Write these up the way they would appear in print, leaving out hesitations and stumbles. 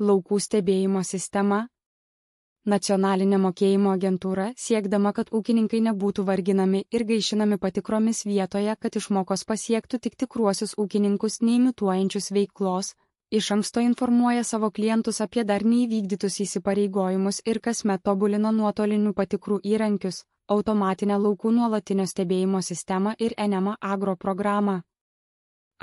Laukų stebėjimo sistema. Nacionalinė mokėjimo agentūra, siekdama, kad ūkininkai nebūtų varginami ir gaišinami patikromis vietoje, kad išmokos pasiektų tik tikruosius ūkininkus neimituojančius veiklos, iš anksto informuoja savo klientus apie dar neįvykdytus įsipareigojimus ir kasmet tobulina nuotolinių patikrų įrankius, automatinę laukų nuolatinio stebėjimo sistemą ir Enema Agro programą.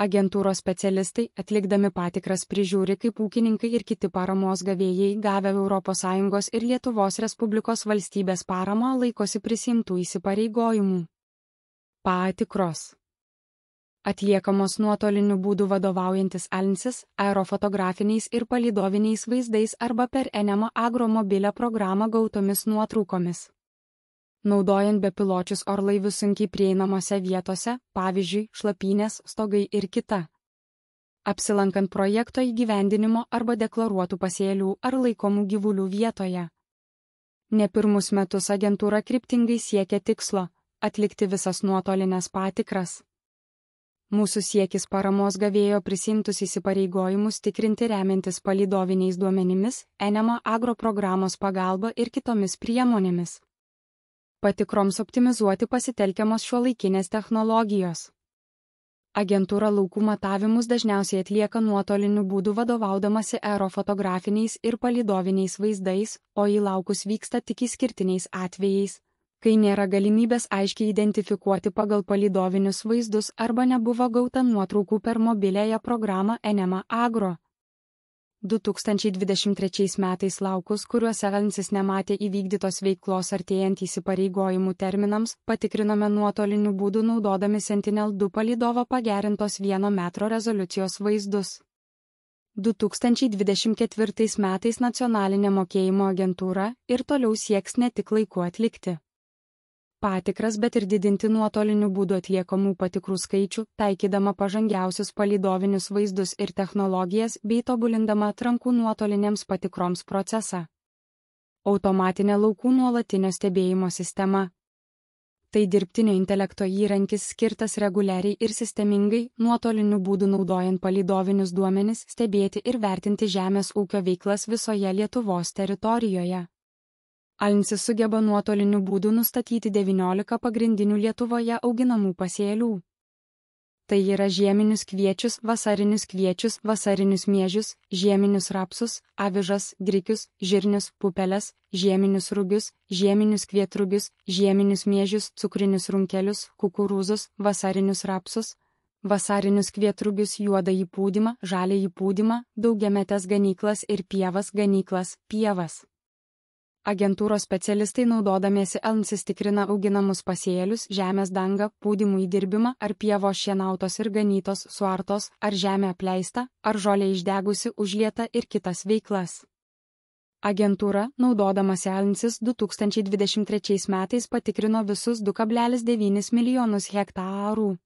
Agentūros specialistai, atlikdami patikras, prižiūri, kaip ūkininkai ir kiti paramos gavėjai gavę ES ir Lietuvos Respublikos valstybės paramą laikosi prisiimtų įsipareigojimų. Patikros atliekamos nuotoliniu būdu vadovaujantis ANSYS, aerofotografiniais ir palydoviniais vaizdais arba per Enema Agro mobilią programą gautomis nuotraukomis. Naudojant bepiločius orlaivius sunkiai prieinamose vietose, pavyzdžiui, šlapynės, stogai ir kita. Apsilankant projekto įgyvendinimo arba deklaruotų pasėlių ar laikomų gyvulių vietoje. Ne pirmus metus agentūra kryptingai siekia tikslo – atlikti visas nuotolinės patikras. Mūsų siekis paramos gavėjo prisiimtus įsipareigojimus tikrinti remiantis palydoviniais duomenimis, Enema Agro programos pagalba ir kitomis priemonėmis. Patikroms optimizuoti pasitelkiamos šiuolaikinės technologijos. Agentūra laukų matavimus dažniausiai atlieka nuotoliniu būdu vadovaudamasi aerofotografiniais ir palydoviniais vaizdais, o į laukus vyksta tik išskirtiniais atvejais, kai nėra galimybės aiškiai identifikuoti pagal palydovinius vaizdus arba nebuvo gauta nuotraukų per mobiliąją programą Enema Agro. 2023 metais laukus, kuriuose ANSYS nematė įvykdytos veiklos artėjant įsipareigojimų terminams, patikrinome nuotoliniu būdu naudodami Sentinel-2 palydovo pagerintos 1 metro rezoliucijos vaizdus. 2024 metais nacionalinė mokėjimo agentūra ir toliau sieks ne tik laiku atlikti patikras, bet ir didinti nuotoliniu būdu atliekamų patikrų skaičių, taikydama pažangiausius palydovinius vaizdus ir technologijas bei tobulindama atrankų nuotolinėms patikroms procesą. Automatinė laukų nuolatinio stebėjimo sistema. Tai dirbtinio intelekto įrankis skirtas reguliariai ir sistemingai, nuotoliniu būdu naudojant palydovinius duomenis, stebėti ir vertinti žemės ūkio veiklas visoje Lietuvos teritorijoje. ANSYS sugeba nuotoliniu būdu nustatyti 19 pagrindinių Lietuvoje auginamų pasėlių. Tai yra žieminius kviečius, vasarinius miežius, žieminius rapsus, avižas, grikius, žirnius, pupeles, žieminius rugius, žieminius kvietrugius, žieminius miežius, cukrinius runkelius, kukurūzus, vasarinius rapsus, vasarinius kvietrugius, juodąjį pūdymą, žaliąjį pūdymą, daugiametes ganyklas ir pievas. Agentūros specialistai naudodamiesi ANSYS tikrina auginamus pasėlius, žemės dangą, pūdymų įdirbimą, ar pievos šienautos ir ganytos, suartos, ar žemė apleista, ar žolė išdegusi, užlieta ir kitas veiklas. Agentūra, naudodamasi ANSYS 2023 metais patikrino visus 2,9 milijonus hektarų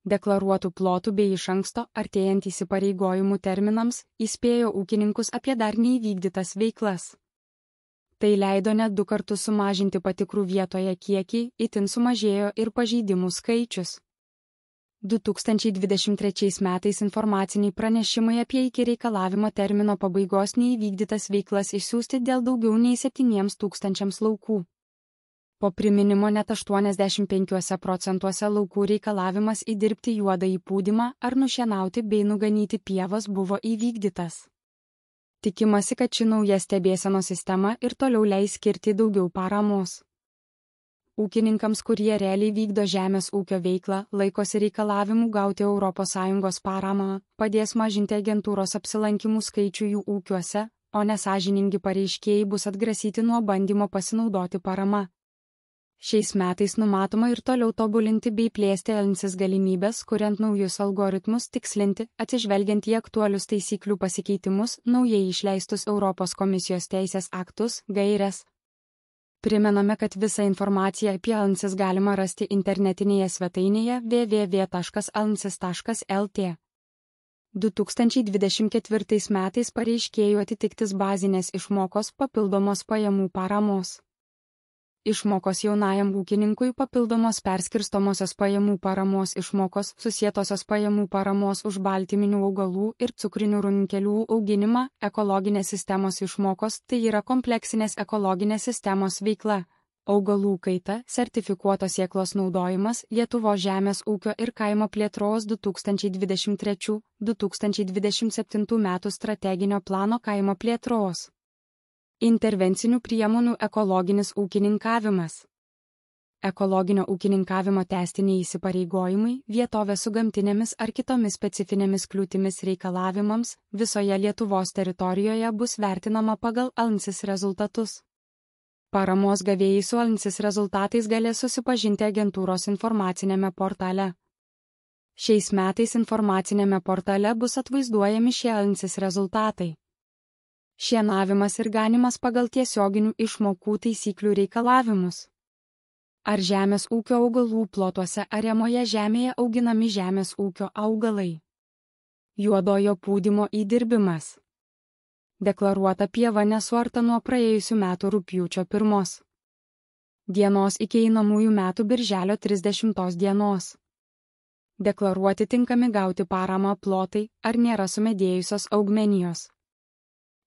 deklaruotų plotų bei iš anksto, artėjant įsipareigojimų terminams, įspėjo ūkininkus apie dar neįvykdytas veiklas. Tai leido net 2 kartus sumažinti patikrų vietoje kiekį, itin sumažėjo ir pažeidimų skaičius. 2023 metais informaciniai pranešimai apie iki reikalavimo termino pabaigos neįvykdytas veiklas išsiųsti dėl daugiau nei 7,000 laukų. Po priminimo net 85% laukų reikalavimas įdirbti juodąjį pūdymą ar nušienauti bei nuganyti pievas buvo įvykdytas. Tikimasi, kad ši nauja stebėsenos sistema ir toliau leis skirti daugiau paramos. Ūkininkams, kurie realiai vykdo žemės ūkio veiklą, laikosi reikalavimų gauti ES paramą, padės mažinti agentūros apsilankimų skaičių jų ūkiuose, o nesąžiningi pareiškėjai bus atgrasyti nuo bandymo pasinaudoti parama. Šiais metais numatoma ir toliau tobulinti bei plėsti ANSYS galimybės, kuriant naujus algoritmus, tikslinti, atsižvelgiant į aktualius taisyklių pasikeitimus, naujai išleistus Europos komisijos teisės aktus, gaires. Primename, kad visą informaciją apie ANSYS galima rasti internetinėje svetainėje www.ansys.lt. 2024 metais pareiškėjų atitiktis bazinės išmokos papildomos pajamų paramos. Išmokos jaunajam ūkininkui, papildomos perskirstomosios pajamų paramos išmokos, susietosios pajamų paramos už baltyminių augalų ir cukrinių runkelių auginimą, ekologinės sistemos išmokos, tai yra kompleksinės ekologinės sistemos veikla. Augalų kaita, sertifikuotos sėklos naudojimas, Lietuvos žemės ūkio ir kaimo plėtros 2023–2027 metų strateginio plano kaimo plėtros. Intervencinių priemonių ekologinis ūkininkavimas. Ekologinio ūkininkavimo tęstiniai įsipareigojimai, vietovė su gamtinėmis ar kitomis specifinėmis kliūtimis reikalavimams visoje Lietuvos teritorijoje bus vertinama pagal ANSIS rezultatus. Paramos gavėjai su ANSIS rezultatais galės susipažinti agentūros informacinėme portale. Šiais metais informacinėme portale bus atvaizduojami šie ANSIS rezultatai. Šienavimas ir ganimas pagal tiesioginių išmokų taisyklių reikalavimus. Ar žemės ūkio augalų plotuose ariamoje žemėje auginami žemės ūkio augalai. Juodojo pūdymo įdirbimas. Deklaruota pieva nesuarta nuo praėjusių metų rugpjūčio 1 dienos iki einamųjų metų birželio 30 dienos. Deklaruoti tinkami gauti paramą plotai, ar nėra sumedėjusios augmenijos.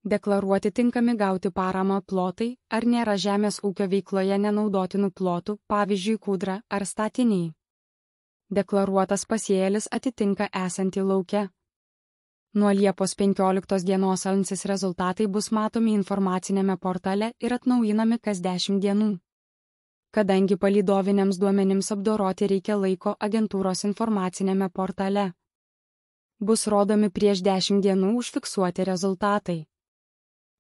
Deklaruoti tinkami gauti paramą plotai, ar nėra žemės ūkio veikloje nenaudotinų plotų, pavyzdžiui kūdra ar statiniai. Deklaruotas pasėlis atitinka esantį lauke. Nuo Liepos 15 dienos ANSIS rezultatai bus matomi informacinėme portale ir atnaujinami kas 10 dienų. Kadangi palydoviniams duomenims apdoroti reikia laiko agentūros informacinėme portale. Bus rodomi prieš 10 dienų užfiksuoti rezultatai.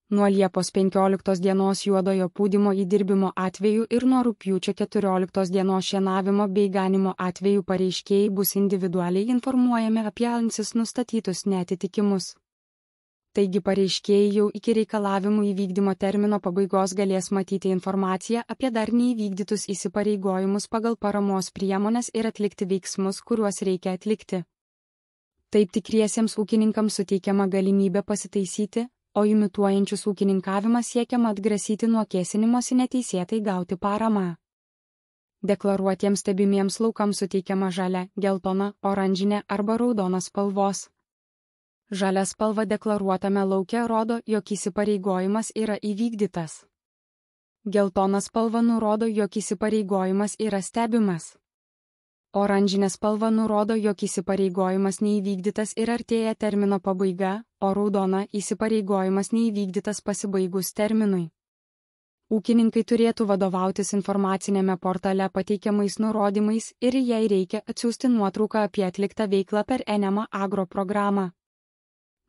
Nuo Liepos 15 dienos juodojo pūdymo įdirbimo atveju ir nuo rugpjūčio 14 dienos šienavimo bei ganimo atveju pareiškėjai bus individualiai informuojami apie ANSIS nustatytus neatitikimus. Taigi pareiškėjai jau iki reikalavimų įvykdymo termino pabaigos galės matyti informaciją apie dar neįvykdytus įsipareigojimus pagal paramos priemones ir atlikti veiksmus, kuriuos reikia atlikti. Taip tikriesiems ūkininkams suteikiama galimybė pasitaisyti, o imituojančius ūkininkavimą siekiama atgrasyti nuo kėsinimosi neteisėtai gauti paramą. Deklaruotiems stebimiems laukams suteikiama žalia, geltona, oranžinė arba raudona spalvos. Žalia spalva deklaruotame lauke rodo, jog įsipareigojimas yra įvykdytas. Geltona spalva nurodo, jog įsipareigojimas yra stebimas. Oranžinė spalva nurodo, jog įsipareigojimas neįvykdytas ir artėja termino pabaiga, o raudona įsipareigojimas neįvykdytas pasibaigus terminui. Ūkininkai turėtų vadovautis informacinėme portale pateikiamais nurodymais ir jei reikia atsiųsti nuotrauką apie atliktą veiklą per Enema Agro programą.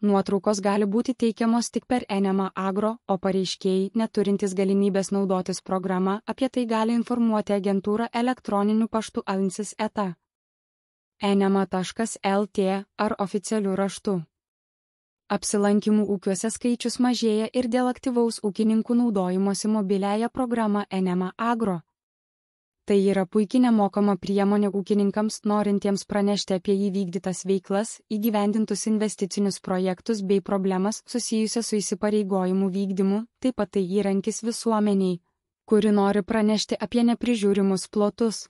Nuotraukos gali būti teikiamos tik per Enema Agro, o pareiškėjai, neturintys galimybės naudotis programa, apie tai gali informuoti agentūrą elektroniniu paštu ansis@enema.lt ar oficialiu raštu. Apsilankymų ūkiuose skaičius mažėja ir dėl aktyvaus ūkininkų naudojimosi mobiliąją programą Enema Agro. Tai yra puikiai nemokama priemonė ūkininkams norintiems pranešti apie įvykdytas veiklas, įgyvendintus investicinius projektus bei problemas susijusias su įsipareigojimų vykdymu, taip pat tai įrankis visuomeniai, kuri nori pranešti apie neprižiūrimus plotus.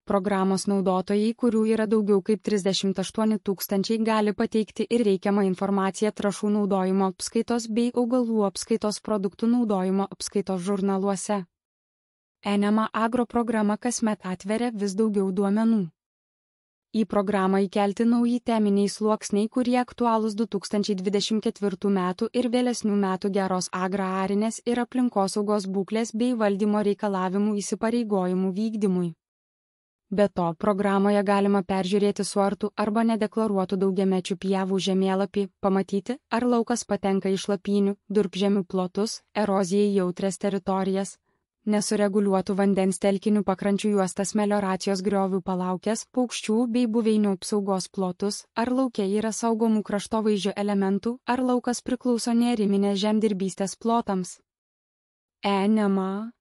Programos naudotojai, kurių yra daugiau kaip 38 000, gali pateikti ir reikiamą informaciją trąšų naudojimo apskaitos bei augalų apskaitos produktų naudojimo apskaitos žurnaluose. Enema Agro programa kasmet atveria vis daugiau duomenų. Į programą įkelti nauji teminiai sluoksniai, kurie aktualūs 2024 metų ir vėlesnių metų geros agrarinės ir aplinkosaugos būklės bei valdymo reikalavimų įsipareigojimų vykdymui. Be to, programoje galima peržiūrėti suartų arba nedeklaruotų daugiamečių pievų žemėlapį, pamatyti, ar laukas patenka į šlapynių, durpžemių plotus, erozijai jautrias teritorijas, nesureguliuotų vandens telkinių pakrančių juostas, melioracijos griovių palaukės, paukščių bei buveinių apsaugos plotus, ar lauke yra saugomų kraštovaizdžio elementų, ar laukas priklauso neariminės žemdirbystės plotams. Enema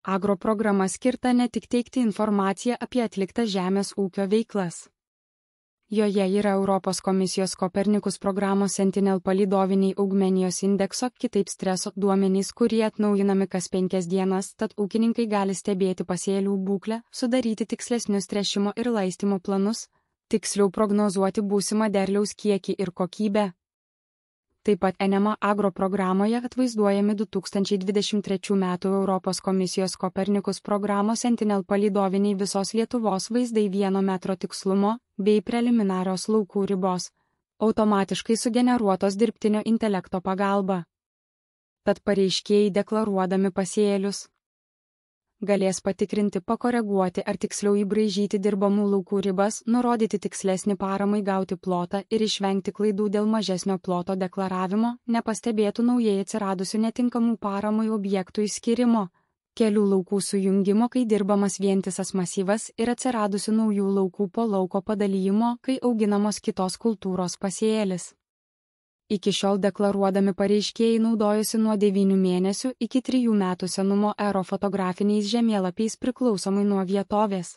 Agro programa skirta ne tik teikti informaciją apie atliktą žemės ūkio veiklas. Joje yra Europos komisijos Kopernikus programos Sentinel palydoviniai augmenijos indekso, kitaip streso duomenys, kurie atnaujinami kas 5 dienas, tad ūkininkai gali stebėti pasėlių būklę, sudaryti tikslesnius tręšimo ir laistymo planus, tiksliau prognozuoti būsimą derliaus kiekį ir kokybę. Taip pat Enema Agro programoje atvaizduojami 2023 m. Europos komisijos Kopernikus programos Sentinel palydoviniai visos Lietuvos vaizdai 1 metro tikslumo bei preliminarios laukų ribos, automatiškai sugeneruotos dirbtinio intelekto pagalba. Tad pareiškėjai deklaruodami pasėlius galės patikrinti, pakoreguoti ar tiksliau įbraižyti dirbamų laukų ribas, nurodyti tikslesnį paramai gauti plotą ir išvengti klaidų dėl mažesnio ploto deklaravimo, nepastebėtų naujai atsiradusių netinkamų paramai objektų išskyrimo, kelių laukų sujungimo, kai dirbamas vientisas masyvas ir atsiradusių naujų laukų po lauko padalijimo, kai auginamos kitos kultūros pasėlis. Iki šiol deklaruodami pareiškėjai naudojosi nuo 9 mėnesių iki 3 metų senumo aerofotografiniais žemėlapiais priklausomai nuo vietovės.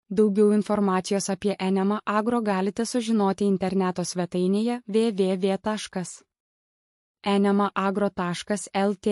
Daugiau informacijos apie Enema Agro galite sužinoti interneto svetainėje www.enemaagro.lt.